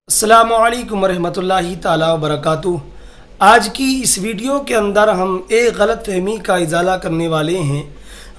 السلام علیکم ورحمۃ تعالی وبرکاتہ۔ آج کی اس ویڈیو کے اندر ہم ایک غلط فہمی کا ازالہ کرنے والے ہیں۔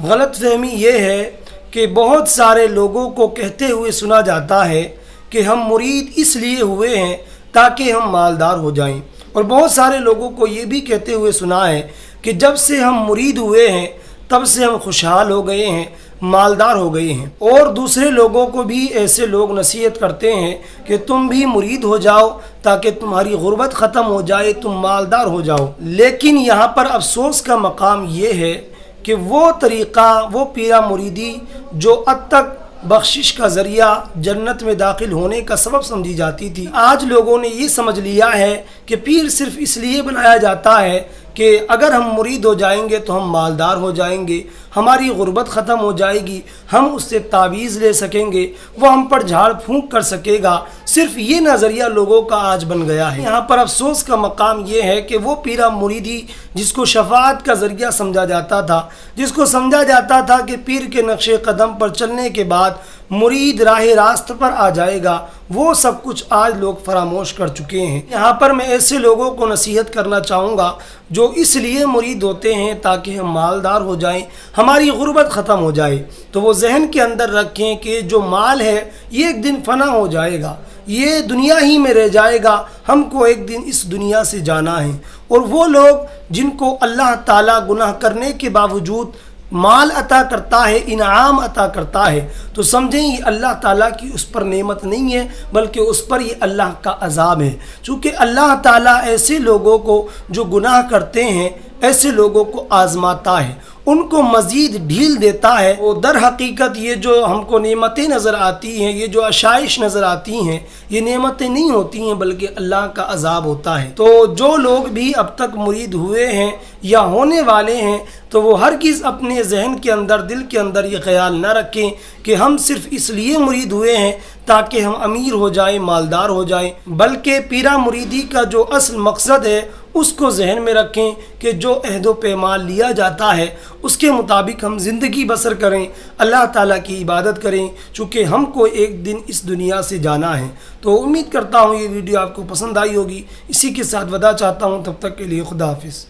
غلط فہمی یہ ہے کہ بہت سارے لوگوں کو کہتے ہوئے سنا جاتا ہے کہ ہم مرید اس لیے ہوئے ہیں تاکہ ہم مالدار ہو جائیں، اور بہت سارے لوگوں کو یہ بھی کہتے ہوئے سنا ہے کہ جب سے ہم مرید ہوئے ہیں تب سے ہم خوشحال ہو گئے ہیں، مالدار ہو گئے ہیں۔ اور دوسرے لوگوں کو بھی ایسے لوگ نصیحت کرتے ہیں کہ تم بھی مرید ہو جاؤ تاکہ تمہاری غربت ختم ہو جائے، تم مالدار ہو جاؤ۔ لیکن یہاں پر افسوس کا مقام یہ ہے کہ وہ طریقہ، وہ پیرا مریدی جو اب تک بخشش کا ذریعہ، جنت میں داخل ہونے کا سبب سمجھی جاتی تھی، آج لوگوں نے یہ سمجھ لیا ہے کہ پیر صرف اس لیے بنایا جاتا ہے کہ اگر ہم مرید ہو جائیں گے تو ہم مالدار ہو جائیں گے، ہماری غربت ختم ہو جائے گی، ہم اس سے تعویذ لے سکیں گے، وہ ہم پر جھاڑ پھونک کر سکے گا۔ صرف یہ نظریہ لوگوں کا آج بن گیا ہے۔ یہاں پر افسوس کا مقام یہ ہے کہ وہ پیرا مریدی جس کو شفاعت کا ذریعہ سمجھا جاتا تھا، جس کو سمجھا جاتا تھا کہ پیر کے نقش قدم پر چلنے کے بعد مرید راہ راست پر آ جائے گا، وہ سب کچھ آج لوگ فراموش کر چکے ہیں۔ یہاں پر میں ایسے لوگوں کو نصیحت کرنا چاہوں گا جو اس لیے مرید ہوتے ہیں تاکہ ہم مالدار ہو جائیں، ہماری غربت ختم ہو جائے، تو وہ ذہن کے اندر رکھیں کہ جو مال ہے یہ ایک دن فنا ہو جائے گا، یہ دنیا ہی میں رہ جائے گا، ہم کو ایک دن اس دنیا سے جانا ہے۔ اور وہ لوگ جن کو اللہ تعالیٰ گناہ کرنے کے باوجود مال عطا کرتا ہے، انعام عطا کرتا ہے، تو سمجھیں یہ اللہ تعالیٰ کی اس پر نعمت نہیں ہے، بلکہ اس پر یہ اللہ کا عذاب ہے۔ چونکہ اللہ تعالیٰ ایسے لوگوں کو جو گناہ کرتے ہیں، ایسے لوگوں کو آزماتا ہے، ان کو مزید ڈھیل دیتا ہے۔ وہ در حقیقت یہ جو ہم کو نعمتیں نظر آتی ہیں، یہ جو عشائش نظر آتی ہیں، یہ نعمتیں نہیں ہوتی ہیں بلکہ اللہ کا عذاب ہوتا ہے۔ تو جو لوگ بھی اب تک مرید ہوئے ہیں یا ہونے والے ہیں، تو وہ ہرگز اپنے ذہن کے اندر، دل کے اندر یہ خیال نہ رکھیں کہ ہم صرف اس لیے مرید ہوئے ہیں تاکہ ہم امیر ہو جائیں، مالدار ہو جائیں، بلکہ پیرا مریدی کا جو اصل مقصد ہے اس کو ذہن میں رکھیں کہ جو عہد و پیمان لیا جاتا ہے اس کے مطابق ہم زندگی بسر کریں، اللہ تعالیٰ کی عبادت کریں، چونکہ ہم کو ایک دن اس دنیا سے جانا ہے۔ تو امید کرتا ہوں یہ ویڈیو آپ کو پسند آئی ہوگی۔ اسی کے ساتھ وداع چاہتا ہوں، تب تک کے لیے خدا حافظ۔